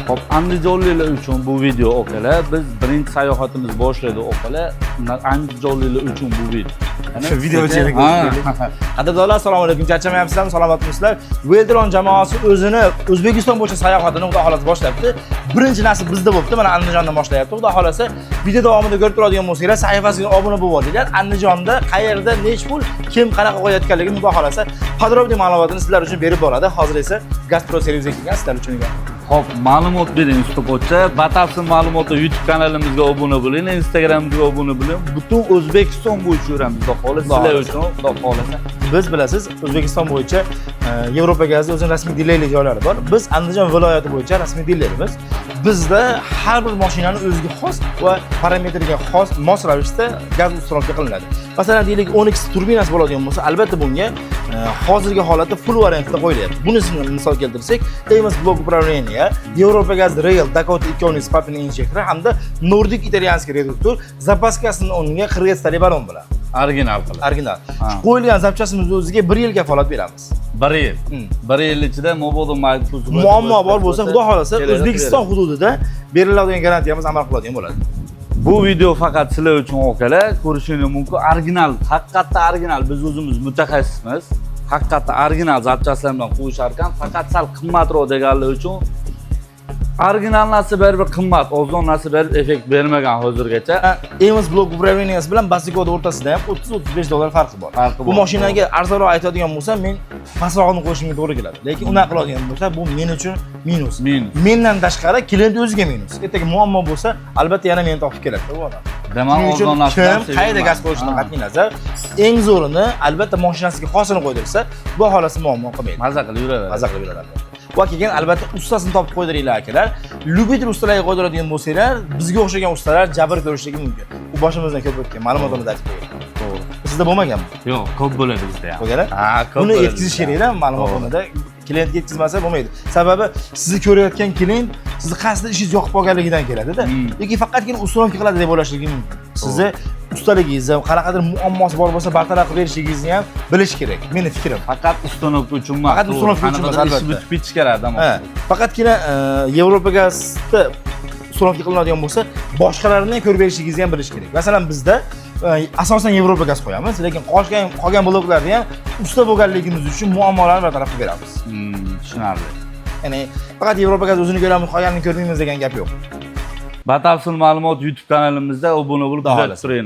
Hop, andijonliklar uchun bu video o'qala. Biz birinchi sayohatimiz boshlaydi o'qala. Andijonliklar uchun bu video. Shu video uchun. Qadrdonlar, assalomu alaykum. Charchamayapsizlarmi? Salomatmisizlar? Veldron jamoasi o'zini O'zbekiston bo'yicha sayohatini xudo xolasa boshlabdi. Birinchi nasib bizda bo'libdi. Mana Andijondan boshlayapti. Xudo xolasa video davomida ko'rib turadigan bo'lsanglar, sahifasiga obuna bo'lib olinglar. Andijonda qayerda, nech pul, kim qanaqa qo'yayotganligini xudo xolasa podrobniy ma'lumotini sizlar uchun berib boradi. Hozir esa Gastro servisiga kelgan sizlar uchun ekan. Hop, ma'lumot bering ustopocha. Batafsil ma'lumotlar YouTube kanalimizga obuna bo'ling, Instagramga obuna bo'ling. Butun O'zbekiston bo'yicha yuramiz. Xudo xolasa sizlar uchun, xudo xolasa. Biz bilasiz, O'zbekiston bo'yicha Yevropa gazi o'zining rasmiy dilerlik joylari bor. Biz Andijon viloyati bo'yicha rasmiy dilerimiz. Bizda har bir mashinaning o'ziga xos va parametriga xos, mos ravishda gaz ustiroqqa qilinadi. Masalan, deylik 12 turbinasi bo'ladigan bo'lsa, albatta bunga hozirgi holatda full variantda qo'yilyapti. Bunisini misol keltirsak, Temos blok управления, Yevropa gaz Rail, Dakota 2 spaltli injektor hamda Nordic italyanskiy reduktor zapaskasining o'rniga qirg'izistalik balon bo'ladi. Original qilib. Original. Shu qo'yilgan zapchasimiz o'ziga 1 yil kafolat beramiz. 1 yil. 1 yil ichida mobodo muammo bor bo'lsa, xudo xolasa O'zbekiston hududida beriladigan garantiyamiz amal qiladigan bo'ladi. Bu video faqat sizlar uchun o'qala, ko'rishingiz mumkin. Original, haqiqatda original. Biz o'zimiz mutaxassismiz. Haqiqatda original zapchaslar bilan qo'yishar ekan, faqat sal qimmatroq deganlar uchun original narsa baribir qimmat, ozon narsa baribir effekt bermagan hozirgacha. Temos blok управленияsi bilan Basikoda o'rtasida ham 30-35 dollar farqi bor. Bu mashinaga arzonroq aytadigan bo'lsam, men pastrog'ini qo'yishimga to'g'ri keladi. Lekin unaqa qiladigan bo'lsa, bu men uchun minus. Mendan tashqari klient o'ziga minus. Ertaga muammo bo'lsa, albatta yana meni topib keladi. Demak, ozon narsa qayerda gaz qo'yishdan qat'iy nazar, eng zo'rini albatta mashinasiga xosini qo'ydirsa, bu holasi muammo qilmaydi. Maza qilib yuraveradi. Maza qilib yuraveradi. Va keyin albatta ustasini topib qo'ydiringlar akalar. Lyubitel ustalarga qo'ydiradigan bo'lsanglar, bizga o'xshagan ustalar jabr ko'rishligi mumkin. Bu boshimizdan ko'p o'tgan, ma'lumotimizni aytib qo'ying. To'g'ri. Sizda bo'lmaganmi? Yo'q, ko'p bo'ladi bizda ham. Bo'lgan? Ha, ko'p. Buni yetkazish kerak-da ma'lumotnomada. Kliyentga yetkazmasa bo'lmaydi. Sababi sizni ko'rayotgan klient sizni qasdi ishingiz yoqib qolganligidan keladi-da. Yoki faqatgina ustonomka qiladi deb o'ylashligi mumkin. Sizni ustaligingizni, qanaqadir muammosi bor bo'lsa bartaraf qilib berishligingizni ham bilish kerak. Meni fikrim. Faqat ustonomka uchun emas. Faqat ustonomka uchun emas, albatta. Bitib ketish kerak, Faqatgina Yevropa gazda ustonomka qilinadigan bo'lsa, boshqalarini ham ko'rib berishligingizni ham bilish kerak. Masalan, bizda asosan Yevropa gaz qo'yamiz, lekin qolgan bloklarni ham usta bo'lganligimiz uchun muammolarni bartaraf qilib beramiz. Tushunarli. Ya'ni faqat Yevropa gaz o'zini ko'ramiz, qolganini ko'rmaymiz degan gap yo'q. Batafsil ma'lumot YouTube kanalimizda obuna bo'lib kuzatib turing.